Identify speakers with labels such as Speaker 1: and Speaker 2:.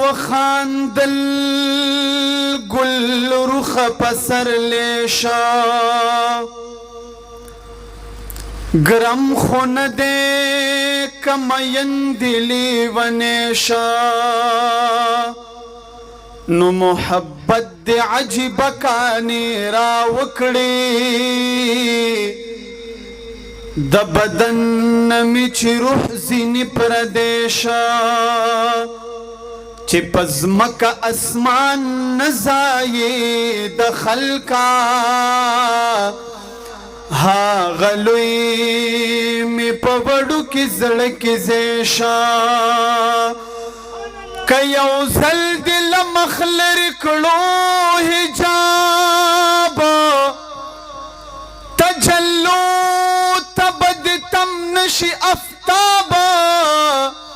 Speaker 1: وخاندل گل رخ پسر لیشا گرم خون دے کمین دلی ونیشا نو محبت دے عجیب کانی را وکڑی د بدن نمی چی روح زینی پردیشا چی پزمک اسمان نزائی د خلقا ها غلوی می پوڑو کی زڑکی زیشا کیو زل دل مخلر کلو حجاب تجلو تبد تم نشی افتابا